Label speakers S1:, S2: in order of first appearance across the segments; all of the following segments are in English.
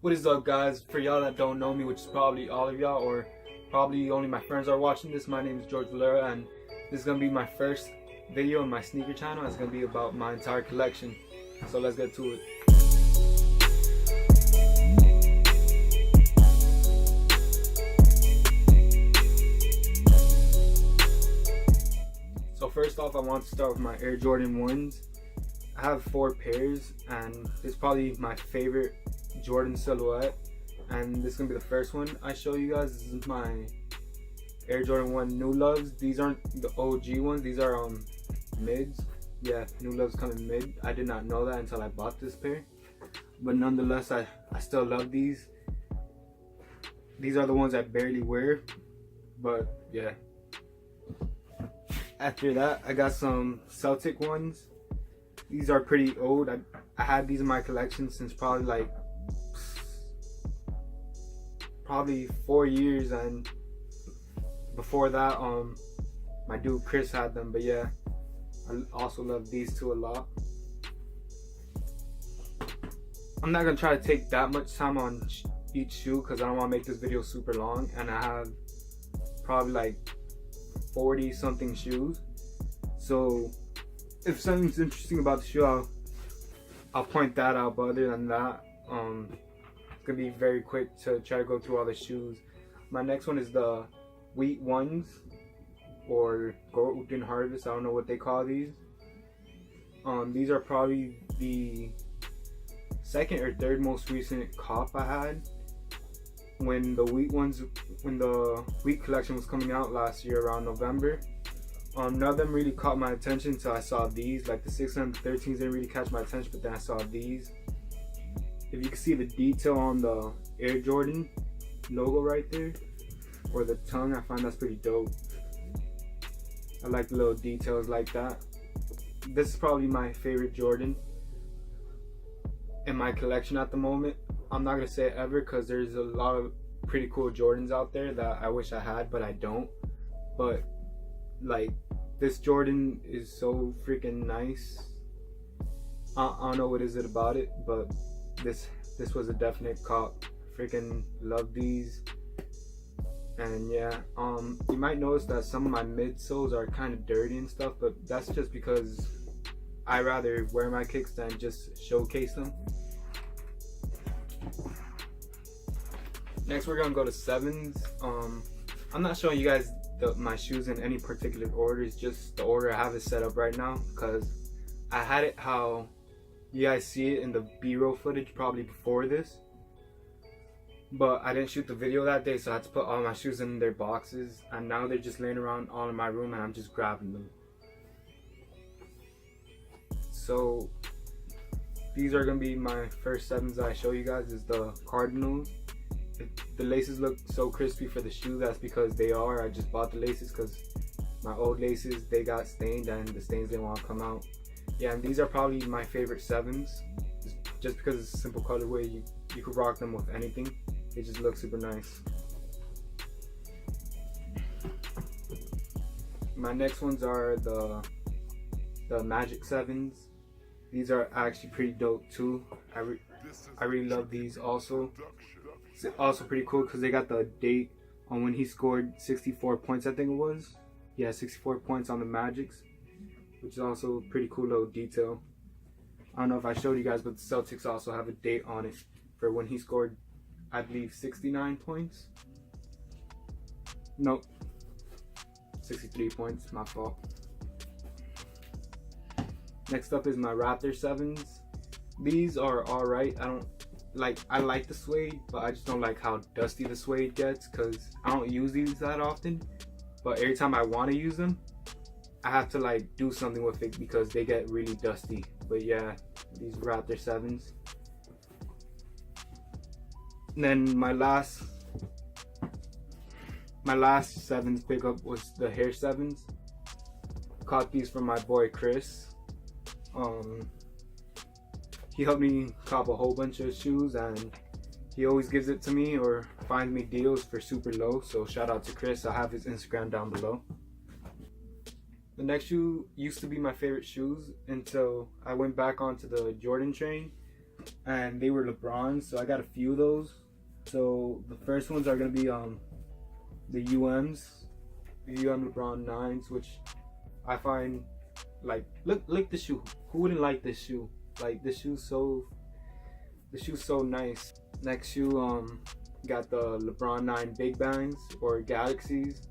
S1: What is up, guys? For y'all that don't know me, which is probably all of y'all, or probably only my friends are watching this, my name is George Valera, and this is gonna be my first video on my sneaker channel. It's gonna be about my entire collection. So let's get to it. So first off, I want to start with my Air Jordan 1s. I have 4 pairs, and it's probably my favorite Jordan silhouette, and this is gonna be the first one I show you guys. This is my Air Jordan 1 New Loves. These aren't the OG ones, these are mids. Yeah, New Loves come in mid. I did not know that until I bought this pair, but nonetheless I still love these. These are the ones I barely wear, but yeah. After that, I got some Celtic ones. These are pretty old. I had these in my collection since probably 4 years, and before that my dude Chris had them. But yeah, I also love these two a lot. I'm not gonna try to take that much time on each shoe because I don't want to make this video super long, and I have probably like 40 something shoes. So if something's interesting about the shoe, I'll point that out, but other than that, it's gonna be very quick to try to go through all the shoes. My next one is the Wheat Ones, or Golden Harvest. I don't know what they call these. These are probably the second or third most recent cop I had. When the Wheat collection was coming out last year around November, none of them really caught my attention until I saw these. Like the 6 and the 13s didn't really catch my attention, but then I saw these. If you can see the detail on the Air Jordan logo right there, or the tongue, I find that's pretty dope. I like the little details like that. This is probably my favorite Jordan in my collection at the moment. I'm not gonna say ever, because there's a lot of pretty cool Jordans out there that I wish I had, but I don't. But like, this Jordan is so freaking nice. I don't know what is it about it, but this was a definite cop. Freaking love these. And yeah, you might notice that some of my midsoles are kind of dirty and stuff, but that's just because I rather wear my kicks than just showcase them. Next, we're gonna go to 7s. I'm not showing you guys my shoes in any particular order. It's just the order I have it set up right now, because I had it how you guys see it in the B-roll footage probably before this, but I didn't shoot the video that day, so I had to put all my shoes in their boxes, and now they're just laying around all in my room, and I'm just grabbing them. So these are gonna be my first 7s that I show you guys. Is the Cardinals. The laces look so crispy for the shoe. That's because they are. I just bought the laces because my old laces, they got stained, and the stains didn't want to come out. Yeah, and these are probably my favorite 7s, just because it's a simple colorway. You could rock them with anything. They just look super nice. My next ones are the Magic 7s. These are actually pretty dope too. I really love these also. It's also pretty cool because they got the date on when he scored 64 points, I think it was. Yeah, 64 points on the Magics, which is also a pretty cool little detail. I don't know if I showed you guys, but the Celtics also have a date on it for when he scored, I believe, 69 points. Nope, 63 points, my fault. Next up is my Raptor 7s. These are alright. I like the suede, but I just don't like how dusty the suede gets, because I don't use these that often. But every time I want to use them, I have to like do something with it because they get really dusty. But yeah, these Raptor 7s. And then my last 7s pickup was the Hair 7s. Caught these from my boy Chris. He helped me cop a whole bunch of shoes, and he always gives it to me or finds me deals for super low. So shout out to Chris. I'll have his Instagram down below. The next shoe used to be my favorite shoes until I went back onto the Jordan train. and they were LeBrons, so I got a few of those. So the first ones are gonna be the UMs, the LeBron 9s, which I find, like, look the shoe. Who wouldn't like this shoe? Like, the shoe's so nice. Next shoe, got the LeBron 9 Big Bangs or Galaxies.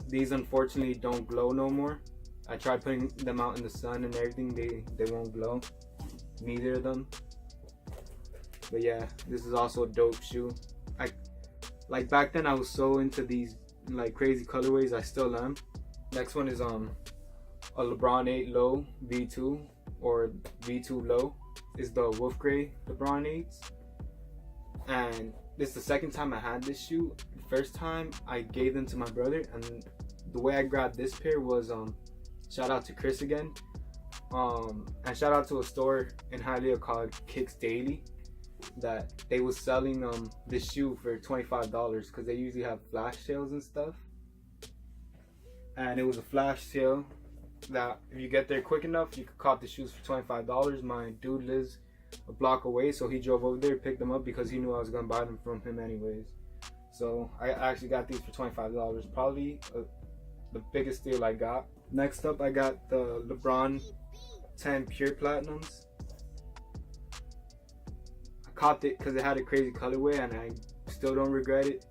S1: These unfortunately don't glow no more. I tried putting them out in the sun and everything, they won't glow. Neither of them. But yeah, this is also a dope shoe. Like back then I was so into these like crazy colorways, I still am. Next one is a LeBron 8 Low V2 or V2 Low. Is the Wolf Gray LeBron 8s. And this is the second time I had this shoe. The first time I gave them to my brother, and the way I grabbed this pair was shout out to Chris again. And shout out to a store in Hialeah called Kicks Daily, that they was selling this shoe for $25 because they usually have flash sales and stuff. And it was a flash sale that if you get there quick enough, you could cop the shoes for $25. My dude lives a block away, so he drove over there, picked them up because he knew I was gonna buy them from him anyways. So I actually got these for $25. Probably the biggest deal I got. Next up, I got the LeBron 10 Pure Platinums. I copped it because it had a crazy colorway, and I still don't regret it.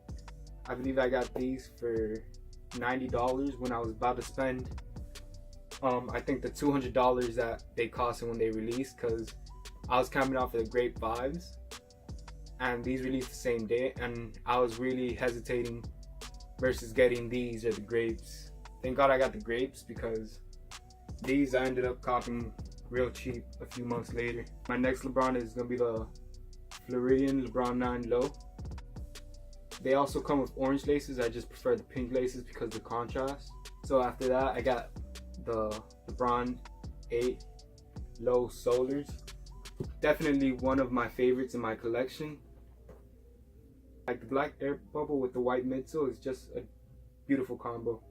S1: I believe I got these for $90 when I was about to spend I think the $200 that they costed when they released, because I was coming off of the Grape 5s and these released the same day, and I was really hesitating versus getting these or the Grapes. Thank God I got the Grapes, because these I ended up copying real cheap a few months later. My next LeBron is gonna be the Floridian LeBron 9 Low. They also come with orange laces. I just prefer the pink laces because of the contrast. So after that, I got the LeBron 8 Low Solars. Definitely one of my favorites in my collection. Like the black air bubble with the white midsole is just a beautiful combo.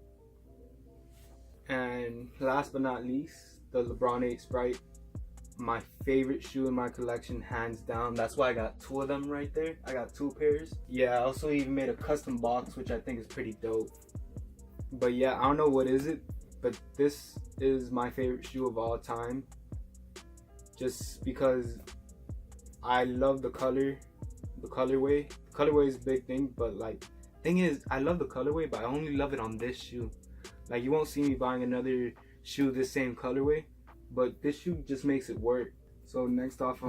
S1: And last but not least, the LeBron 8 Sprite. My favorite shoe in my collection, hands down. That's why I got two of them right there. I got two pairs. Yeah, I also even made a custom box, which I think is pretty dope. But yeah, I don't know what is it, but this is my favorite shoe of all time. Just because I love the color, the colorway. The colorway is a big thing, but like, thing is, I love the colorway, but I only love it on this shoe. Like, you won't see me buying another shoe this same colorway, but this shoe just makes it work. So next off,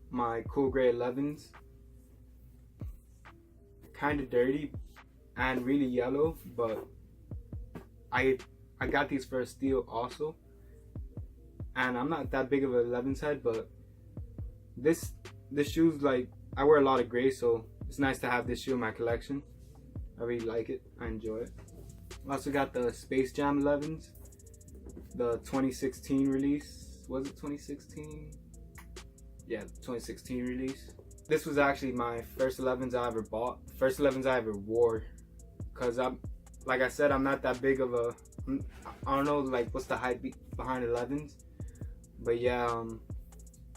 S1: my Cool Gray 11s. Kind of dirty and really yellow, but I got these for a steal also. And I'm not that big of an 11s head, but this shoe's like, I wear a lot of gray, so it's nice to have this shoe in my collection. I really like it. I enjoy it. I also got the Space Jam 11s, the 2016 release. Was it 2016? Yeah, 2016 release. This was actually my first 11s I ever bought, first 11s I ever wore. Cause like I said, I'm not that big of a, I don't know like what's the hype behind 11s. But yeah,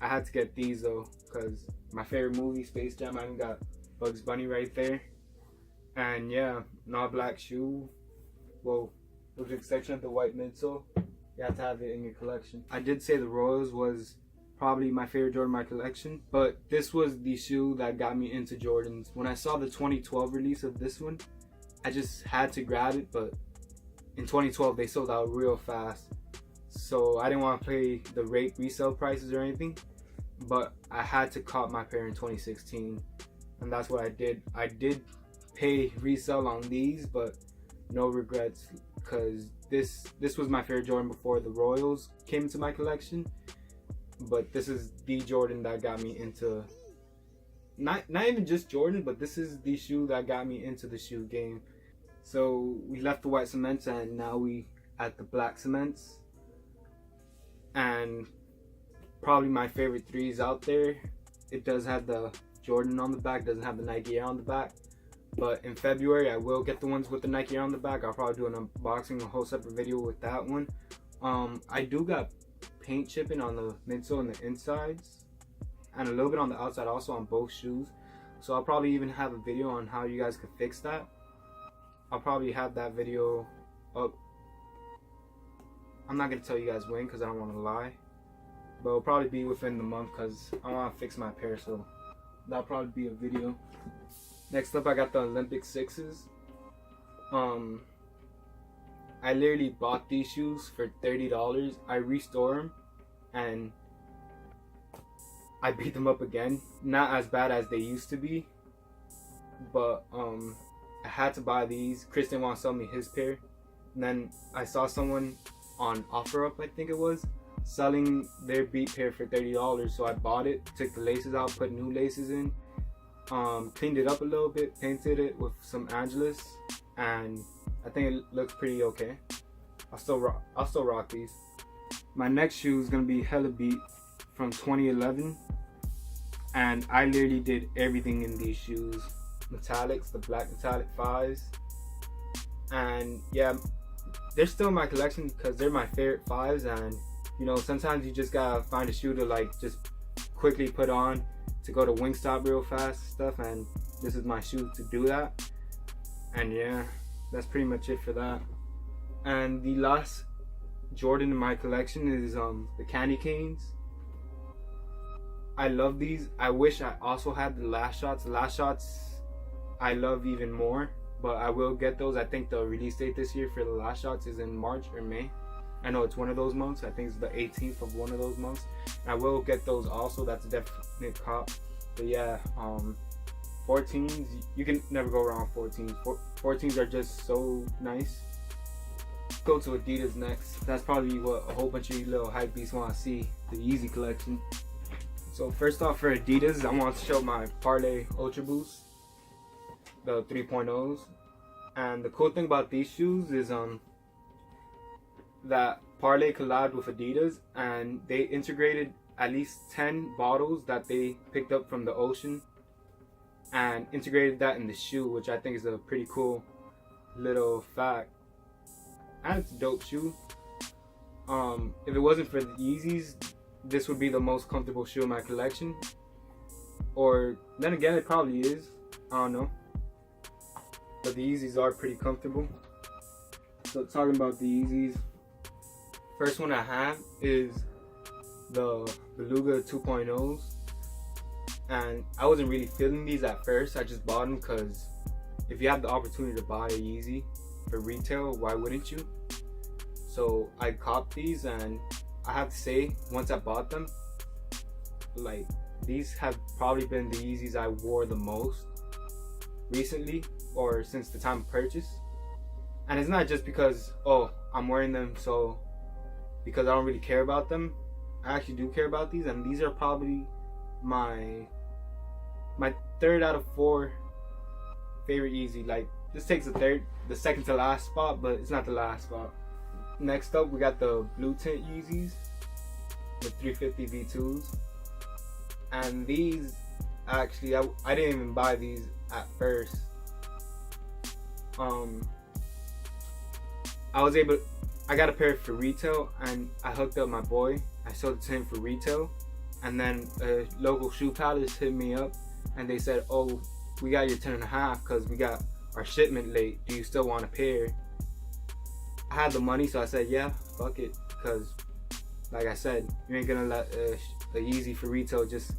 S1: I had to get these though, cause my favorite movie, Space Jam. I even got Bugs Bunny right there. And yeah, an all black shoe. Well, with the exception of the white midsole, you have to have it in your collection. I did say the Royals was probably my favorite Jordan in my collection, but this was the shoe that got me into Jordans. When I saw the 2012 release of this one, I just had to grab it, but in 2012 they sold out real fast. So I didn't want to pay the resale prices or anything, but I had to cop my pair in 2016, and that's what I did. I did pay resale on these, but no regrets, because this was my favorite Jordan before the Royals came into my collection. But this is the Jordan that got me into, not even just Jordan, but this is the shoe that got me into the shoe game. So we left the white cements and now we at the black cements. And probably my favorite threes out there. It does have the Jordan on the back, doesn't have the Nike Air on the back. But in February I will get the ones with the Nike Air on the back. I'll probably do an unboxing, a whole separate video with that one. I do got paint chipping on the midsole and the insides, and a little bit on the outside also on both shoes. So I'll probably even have a video on how you guys could fix that. I'll probably have that video up. I'm not gonna tell you guys when because I don't want to lie, but it'll probably be within the month because I want to fix my pair, so that'll probably be a video. Next up, I got the Olympic 6s. I literally bought these shoes for $30. I restored them and I beat them up again. Not as bad as they used to be, but I had to buy these. Chris didn't want to sell me his pair, and then I saw someone on OfferUp, I think it was, selling their beat pair for $30, so I bought it, took the laces out, put new laces in, cleaned it up a little bit, painted it with some Angelus, and I think it looks pretty okay. I'll still rock these. My next shoe is gonna be Hella Beat from 2011, and I literally did everything in these shoes. Metallics, the black metallic 5s, and yeah, they're still in my collection because they're my favorite 5s. And you know, sometimes you just gotta find a shoe to like just quickly put on to go to Wingstop real fast and stuff, and this is my shoe to do that. And yeah, that's pretty much it for that. And the last Jordan in my collection is the Candy Canes. I love these. I wish I also had the Last Shots. The Last Shots I love even more, but I will get those. I think the release date this year for the Last Shots is in March or May. I know it's one of those months. I think it's the 18th of one of those months. I will get those also. That's a definite cop. But yeah, 14s, you can never go wrong with 14s. 14s are just so nice. Go to Adidas next. That's probably what a whole bunch of you little hype beasts want to see, the Yeezy collection. So first off, for Adidas, I want to show my Parlay Ultra Boost, the 3.0s. And the cool thing about these shoes is that Parlay collabed with Adidas, and they integrated at least 10 bottles that they picked up from the ocean and integrated that in the shoe, which I think is a pretty cool little fact. And it's a dope shoe. If it wasn't for the Yeezys, this would be the most comfortable shoe in my collection. Or then again, it probably is. I don't know. But the Yeezys are pretty comfortable. So talking about the Yeezys, first one I have is the Beluga 2.0s. And I wasn't really feeling these at first. I just bought them because if you have the opportunity to buy a Yeezy for retail, why wouldn't you? So I copped these, and I have to say, once I bought them, like, these have probably been the Yeezys I wore the most recently, or since the time of purchase. And it's not just because, oh, I'm wearing them so because I don't really care about them. I actually do care about these, and these are probably my third out of 4 favorite Yeezy. Like, this takes the second to last spot, but it's not the last spot. Next up, we got the blue tint Yeezys, the 350 V2s. And these, actually, I didn't even buy these at first. I got a pair for retail, and I hooked up my boy. I sold it to him for retail, and then a local shoe palace hit me up, and they said, oh, we got your 10.5 because we got our shipment late. Do you still want a pair? I had the money, so I said, yeah, fuck it, because like I said, you ain't gonna let a Yeezy for retail just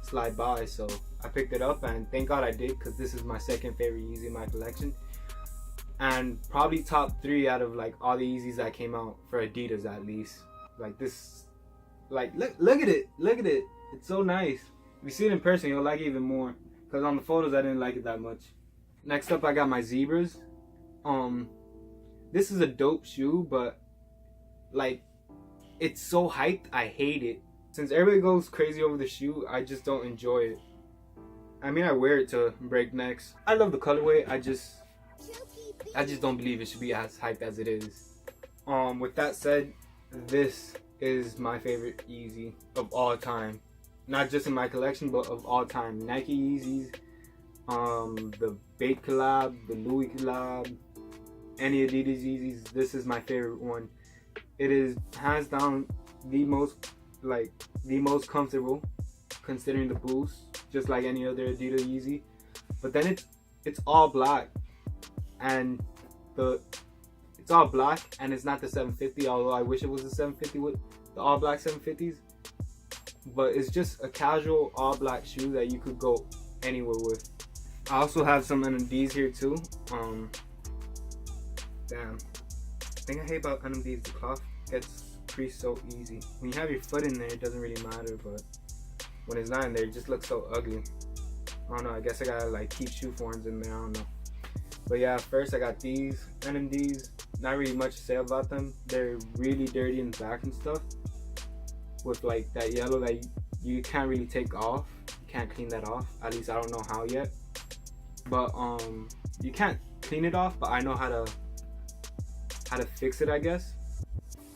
S1: slide by. So I picked it up, and thank God I did, because this is my second favorite Yeezy in my collection, and probably top 3 out of like all the Yeezys that came out for Adidas, at least. Like, this, like, look at it, it's so nice. If you see it in person, you'll like it even more, because on the photos I didn't like it that much. Next up, I got my Zebras. This is a dope shoe, but like, it's so hyped, I hate it. Since everybody goes crazy over the shoe, I just don't enjoy it. I mean, I wear it to break necks. I love the colorway, I just don't believe it should be as hyped as it is. With that said, this is my favorite Yeezy of all time. Not just in my collection, but of all time. Nike Yeezys, the Bait collab, the Louis collab, any Adidas Yeezys, this is my favorite one. It is hands down the most comfortable, considering the boost, just like any other Adidas Yeezy. But then it's all black, and it's all black, and it's not the 750. Although I wish it was the 750 with the all black 750s. But it's just a casual all black shoe that you could go anywhere with. I also have some NMDs here too. Damn. The thing I hate about NMDs, the cloth gets creased so easy. When you have your foot in there, it doesn't really matter, but when it's not in there, it just looks so ugly. I don't know, I guess I gotta like keep shoe forms in there, I don't know. But yeah, first I got these NMDs. Not really much to say about them. They're really dirty in the back and stuff, with like that yellow that you can't really take off. You can't clean that off. At least I don't know how yet. But you can't clean it off, but I know how to fix it, I guess.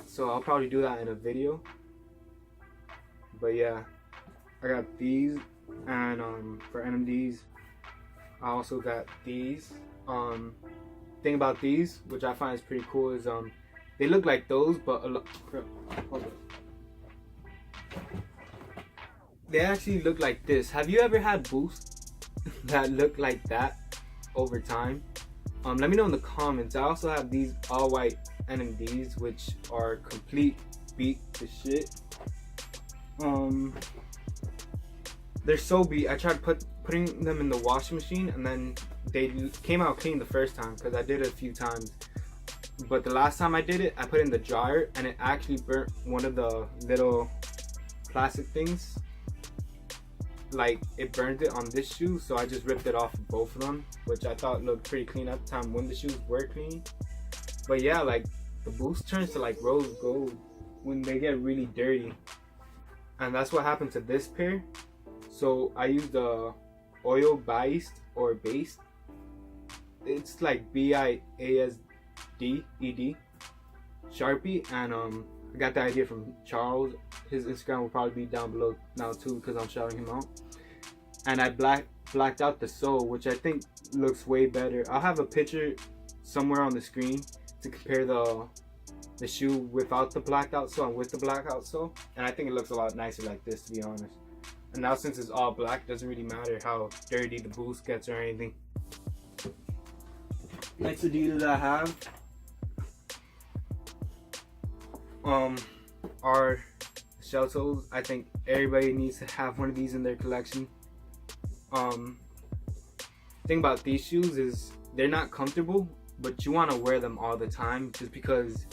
S1: So I'll probably do that in a video. But yeah, I got these, and for NMDs I also got these. Thing about these, which I find is pretty cool, is they look like those, but they actually look like this. Have you ever had boosts that look like that over time? Let me know in the comments. I also have these all white NMDs, which are complete beat to shit. They're so beat. I tried putting them in the washing machine, and then they came out clean the first time because I did it a few times. But the last time I did it, I put it in the dryer, and it actually burnt one of the little plastic things. Like, it burned it on this shoe, so I just ripped it off of both of them, which I thought looked pretty clean at the time when the shoes were clean. But yeah, like, the boost turns to like rose gold when they get really dirty, and that's what happened to this pair. So I used the oil based or based. It's like BIASDED Sharpie, and I got the idea from Charles. His Instagram will probably be down below now too, because I'm shouting him out. And I blacked out the sole, which I think looks way better. I'll have a picture somewhere on the screen to compare the shoe without the blacked out sole and with the blacked out sole, and I think it looks a lot nicer like this, to be honest. And now since it's all black, doesn't really matter how dirty the boost gets or anything. Next Adidas I have are shell toes. I think everybody needs to have one of these in their collection. Thing about these shoes is they're not comfortable, but you want to wear them all the time, just because,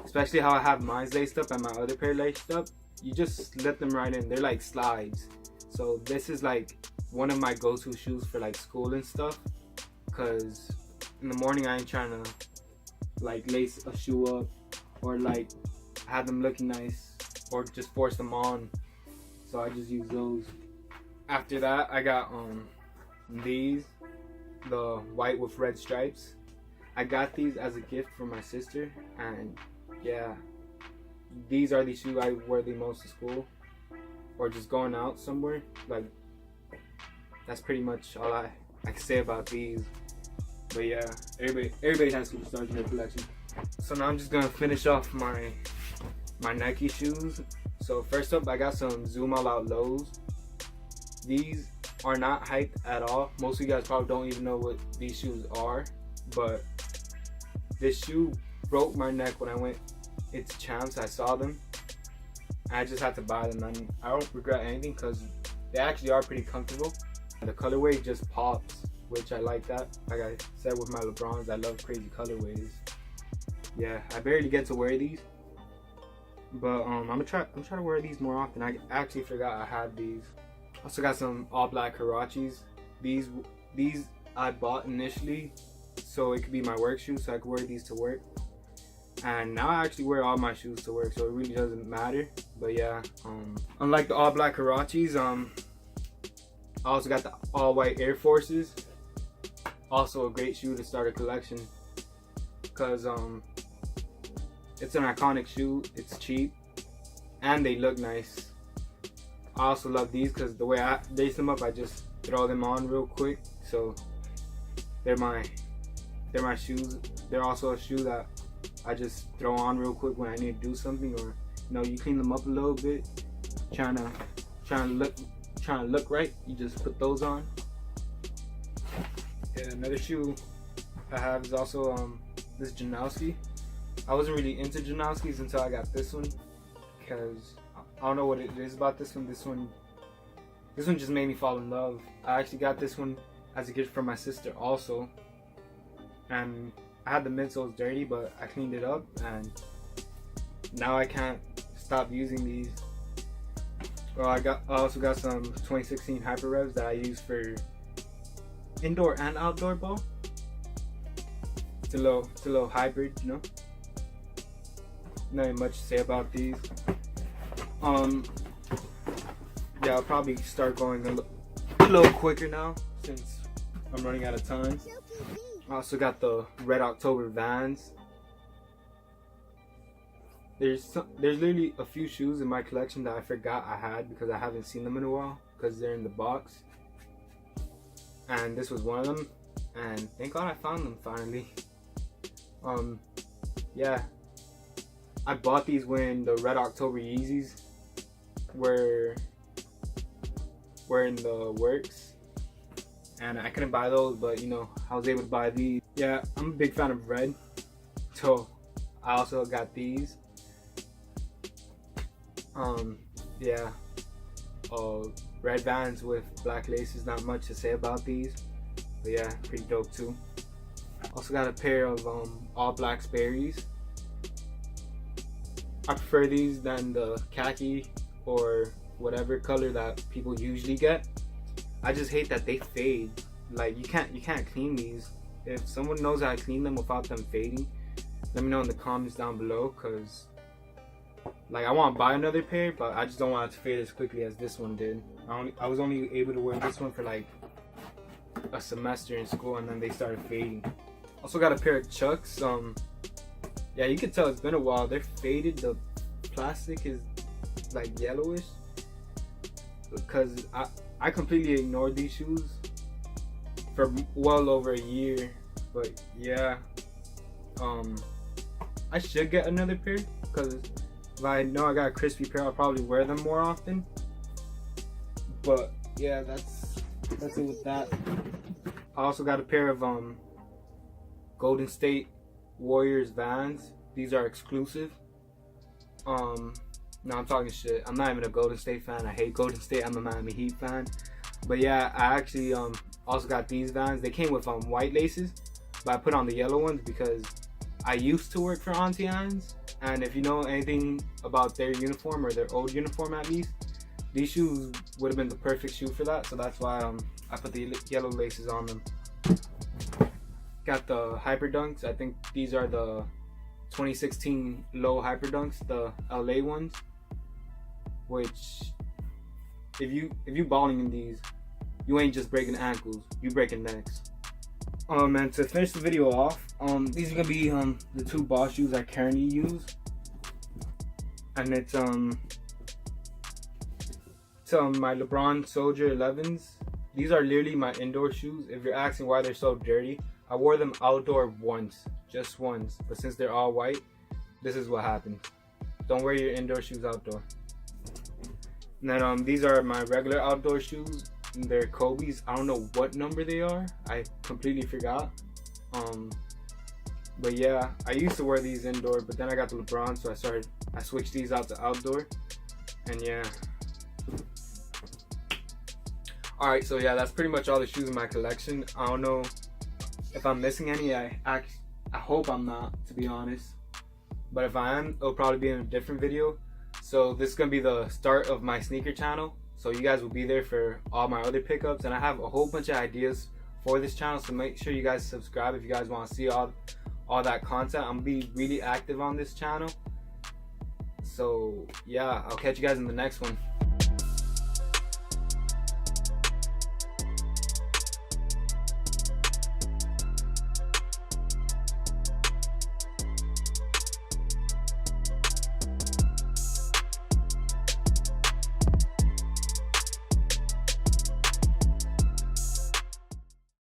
S1: especially how I have mine laced up and my other pair laced up, you just let them right in. They're like slides. So this is like one of my go-to shoes for like school and stuff, because in the morning I ain't trying to like lace a shoe up or like have them looking nice or just force them on, so I just use those. After that I got these, the white with red stripes. I got these as a gift from my sister, and yeah, these are the shoes I wear the most to school or just going out somewhere. Like, that's pretty much all I can say about these. But yeah, everybody has superstars in their collection. So now I'm just gonna finish off my Nike shoes. So first up, I got some Zoom All Out lows. These are not hyped at all. Most of you guys probably don't even know what these shoes are, but this shoe broke my neck when I went into Champs. I saw them, I just had to buy them, and I don't regret anything because they actually are pretty comfortable. The colorway just pops, which I like that. Like I said with my LeBrons, I love crazy colorways. Yeah, I barely get to wear these, but I'm gonna try to wear these more often. I actually forgot I had these. Also got some all black Hirachis. These I bought initially so it could be my work shoes, so I could wear these to work. And now I actually wear all my shoes to work, so it really doesn't matter. But yeah, unlike the all black Hirachis, I also got the all white Air Forces. Also a great shoe to start a collection, because it's an iconic shoe, it's cheap, and they look nice. I also love these because the way I lace them up, I just throw them on real quick. So they're my shoes. They're also a shoe that I just throw on real quick when I need to do something, or you clean them up a little bit, trying to trying to look right, you just put those on. Yeah, another shoe I have is also this Janowski. I wasn't really into Janowskis until I got this one, because I don't know what it is about this one. This one just made me fall in love. I actually got this one as a gift from my sister also, and I had the midsoles dirty, but I cleaned it up, and now I can't stop using these. Well, I also got some 2016 Hyper Revs that I use for indoor and outdoor ball. It's a little hybrid, you know. Nothing much to say about these. Yeah, I'll probably start going a little quicker now since I'm running out of time. I also got the Red October Vans. There's literally a few shoes in my collection that I forgot I had because I haven't seen them in a while because they're in the box. And this was one of them, and thank God I found them finally. Yeah, I bought these when the Red October Yeezys were in the works, and I couldn't buy those, but you know, I was able to buy these. Yeah, I'm a big fan of red, so I also got these. Yeah, red Vans with black laces. Not much to say about these, but yeah, pretty dope too. Also got a pair of all black Sperry's. I prefer these than the khaki or whatever color that people usually get. I just hate that they fade. Like you can't clean these. If someone knows how to clean them without them fading, let me know in the comments down below, cause like I want to buy another pair, but I just don't want it to fade as quickly as this one did. I was only able to wear this one for like a semester in school, and then they started fading. Also got a pair of Chucks. Yeah, you can tell it's been a while. They're faded. The plastic is like yellowish because I completely ignored these shoes for well over a year. But yeah, I should get another pair because if I know I got a crispy pair, I'll probably wear them more often. But yeah, that's it with that. I also got a pair of Golden State Warriors Vans. These are exclusive. No, I'm talking shit. I'm not even a Golden State fan. I hate Golden State. I'm a Miami Heat fan. But yeah, I actually also got these Vans. They came with white laces, but I put on the yellow ones because I used to work for Auntie Anne's, and if you know anything about their uniform, or their old uniform at least, these shoes would have been the perfect shoe for that. So that's why I put the yellow laces on them. Got the Hyper Dunks. I think these are the 2016 low Hyper Dunks, the LA ones. Which, if you balling in these, you ain't just breaking ankles, you breaking necks. And to finish the video off, these are gonna be the two ball shoes I currently use, and it's my LeBron Soldier 11s. These are literally my indoor shoes. If you're asking why they're so dirty, I wore them outdoor once, just once, but since they're all white, this is what happens. Don't wear your indoor shoes outdoor. And then these are my regular outdoor shoes. They're Kobe's. I don't know what number they are. I completely forgot. But yeah, I used to wear these indoor, but then I got the LeBron, so I switched these out to outdoor. And yeah. Alright, so yeah, that's pretty much all the shoes in my collection. I don't know if I'm missing any. I hope I'm not, to be honest. But if I am, it'll probably be in a different video. So this is going to be the start of my sneaker channel. So you guys will be there for all my other pickups. And I have a whole bunch of ideas for this channel. So make sure you guys subscribe if you guys want to see all that content. I'm going to be really active on this channel. So yeah, I'll catch you guys in the next one.